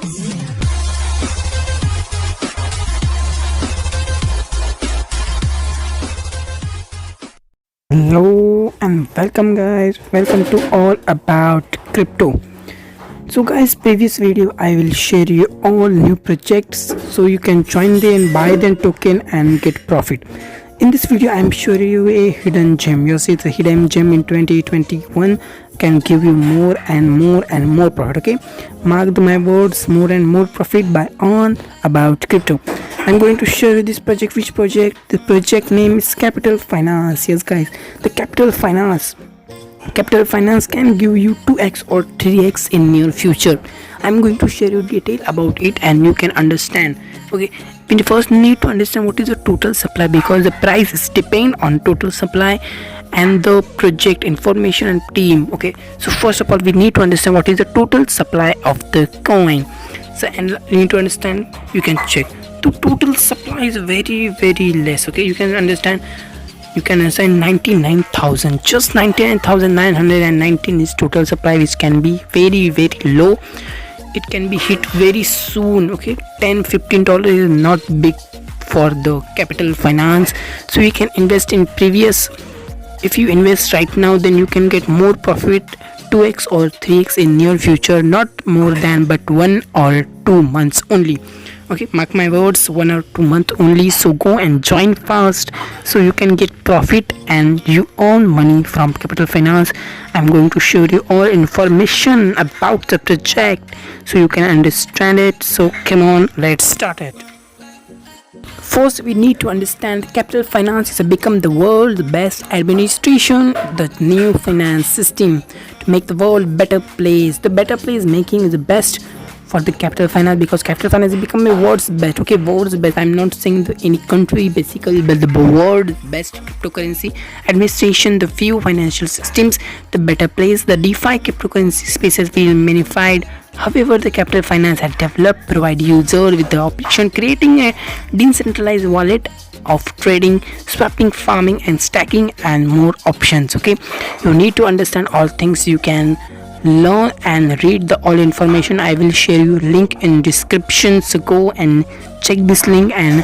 Hello and welcome guys, welcome to all about crypto. So guys, previous video I will share you all new projects so you can join them, buy them token and get profit. In this video I am showing you a hidden gem. You see the hidden gem in 2021 can give you more and more and more profit. Okay, mark my words, more and more profit by on about crypto. I'm going to share you this project. Which project? The project name is Capital Finance. Yes guys, the Capital Finance can give you 2x or 3x in near future. I'm going to share you detail about it and you can understand. Okay, we first need to understand what is the total supply, because the price is depend on total supply and the project information and team. Okay, so first of all we need to understand what is the total supply of the coin. So and you need to understand, you can check the total supply is very less. Okay, you can understand 99,000, just 99,919 is total supply, which can be very low. It can be hit very soon. Okay, $10-15 is not big for the Capital Finance, so you can invest in previous. If you invest right now, then you can get more profit, 2x or 3x in near future, not more than but 1 or 2 months only. Okay, mark my words, 1 or 2 months only. So go and join fast so you can get profit and you earn money from Capital Finance. I'm going to show you all information about the project so you can understand it. So come on, let's start it. First, we need to understand Capital Finance is become the world's best administration, the new finance system to make the world better place. The better place making is the best for the Capital Finance, because Capital Finance has become a world's best. Okay, world's best. I'm not saying any country basically, but the world's best cryptocurrency administration, the few financial systems, the better place. The DeFi cryptocurrency spaces will magnified. However, the Capital Finance has developed provide user with the option creating a decentralized wallet of trading, swapping, farming and stacking and more options. Okay, you need to understand all things. You can learn and read the all information. I will share you link in description, so go and check this link and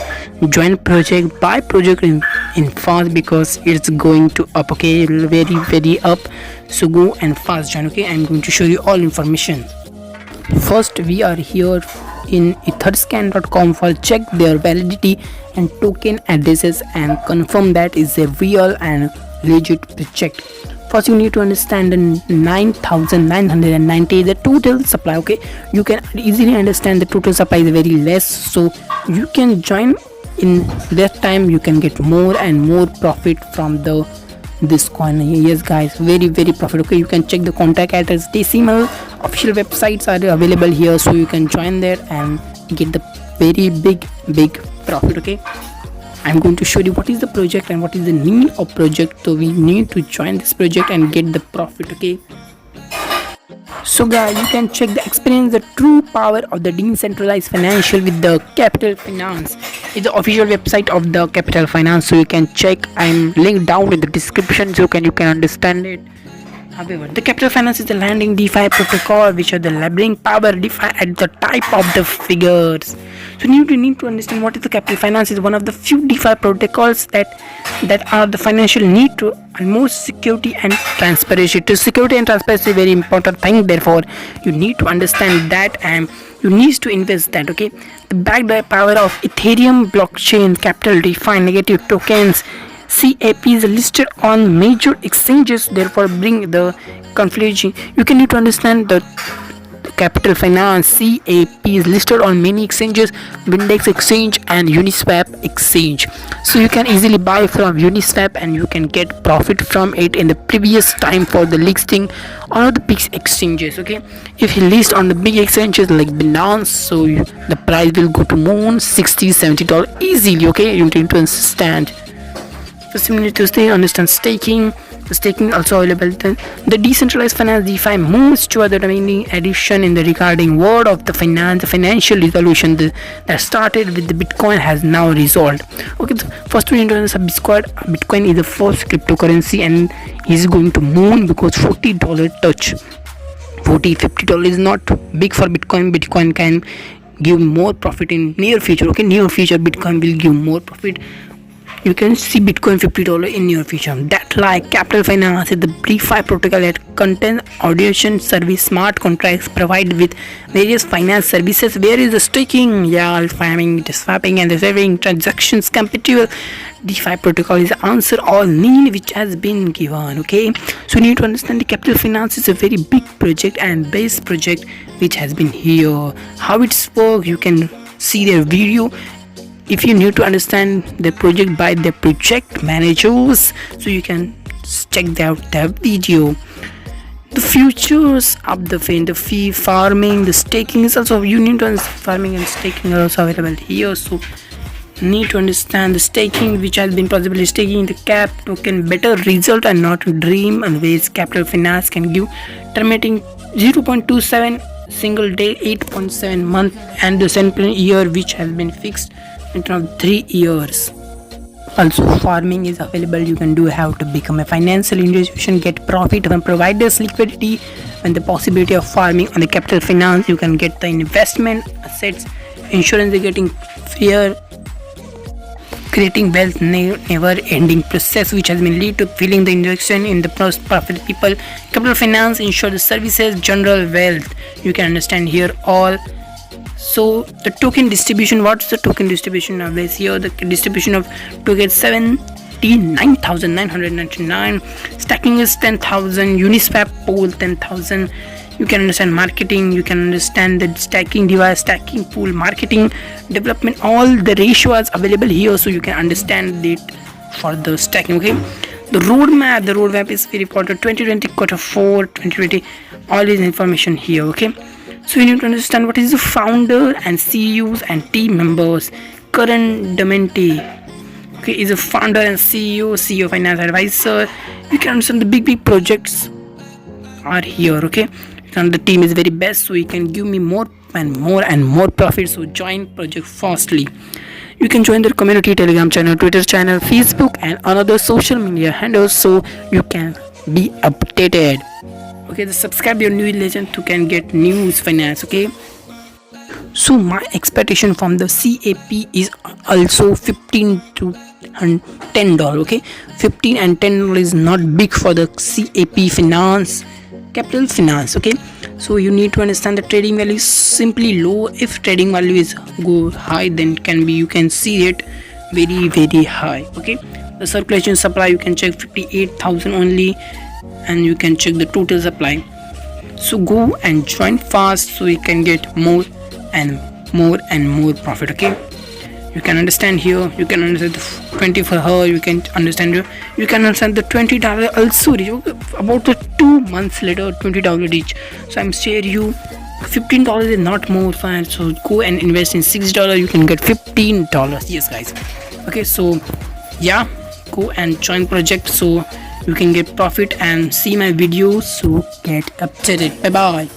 join project, buy project in fast because it's going to up. Okay, very up, so go and fast join. Okay, I'm going to show you all information. First, we are here in etherscan.com for check their validity and token addresses and confirm that is a real and legit project. First, you need to understand the 9,990 the total supply. Okay, you can easily understand the total supply is very less, so you can join in that time. You can get more and more profit from this coin. Yes guys, very profit. Okay, you can check the contact address, decimal official websites are available here, so you can join there and get the very big profit. Okay, I'm going to show you what is the project and what is the need of project. So we need to join this project and get the profit. Okay, so guys, you can check the experience the true power of the decentralized financial with the Capital Finance. It's the official website of the Capital Finance, so you can check. I'm linked down in the description so you can understand it. However, the Capital Finance is the landing DeFi protocol which are the labeling power DeFi at the type of the figures. So you need to understand what is the Capital Finance is one of the few DeFi protocols that are the financial need to and more security and transparency. To security and transparency is very important thing. Therefore, you need to understand that and you need to invest that. Okay, backed by power of Ethereum blockchain, Capital DeFi negative tokens. CAP is listed on major exchanges, therefore bring the conflict. You can need to understand the Capital Finance. CAP is listed on many exchanges, Windex exchange and Uniswap exchange, so you can easily buy from Uniswap and you can get profit from it in the previous time for the listing on the big exchanges. Okay, if you list on the big exchanges like Binance, so the price will go to more $60-70 easily. Okay, you need to understand. First, you need to understand staking. The staking also available. The decentralized finance DeFi moves to other remaining addition in the regarding world of the financial resolution that started with the Bitcoin has now resolved. Okay, so first we need to understand Bitcoin is the first cryptocurrency and is going to moon because $40 touch. $40-50 is not big for Bitcoin. Bitcoin can give more profit in near future. Okay, near future Bitcoin will give more profit. You can see Bitcoin $50 in near future. That like Capital Finance is the DeFi protocol that contains automation service smart contracts provide with various finance services. Where is the staking, farming, swapping and receiving transactions compatible. DeFi protocol is the answer all need which has been given. Okay, so you need to understand the Capital Finance is a very big project and base project which has been here. How it's work, you can see their video if you need to understand the project by the project managers, so you can check out the video. The futures of the fee farming, the staking is also, you need to understand farming and staking are also available here. So need to understand the staking which has been possibly staking the cap token better result and not dream and ways Capital Finance can give, terminating 0.27 single day, 8.7 month and the central year which has been fixed in 3 years. Also farming is available. You can do how to become a financial institution, get profit from providers liquidity, and the possibility of farming on the Capital Finance. You can get the investment assets, insurance, getting freer, creating wealth, never ending process which has been lead to filling the injection in the profit people. Capital Finance ensure the services general wealth. You can understand here all. So the token distribution, what's the token distribution of this here? The distribution of tokens 79,999, stacking is 10,000, Uniswap pool 10,000. You can understand marketing, you can understand the stacking device, stacking pool, marketing, development, all the ratios available here, so you can understand it for the stacking. Okay, the roadmap is very important. 2020 Q4 2020, all this information here. Okay, so you need to understand what is the founder and CEOs and team members. Karan Dementi, okay, is a founder and CEO finance advisor. You can understand the big projects are here. Okay, and the team is very best, so you can give me more and more profit. So join project fastly. You can join their community, Telegram channel, Twitter channel, Facebook and another social media handles, so you can be updated. Okay, the subscribe your new legend to can get news finance. Okay, so my expectation from the CAP is also $15 to $10. Okay, 15 and $10 is not big for the CAP finance, Capital Finance. Okay, so you need to understand the trading value is simply low. If trading value is go high, then can be, you can see it very high. Okay, the circulation supply you can check 58,000 only, and you can check the total supply. So go and join fast, so you can get more and more profit. Okay, you can understand here, you can understand the 20 for her, you can understand the $20 also about the 2 months later, $20 each. So I'm share you $15 is not more fine, so go and invest in $6, you can get $15. Yes guys. Okay, so yeah, go and join project so you can get profit and see my videos, so get updated. Bye bye.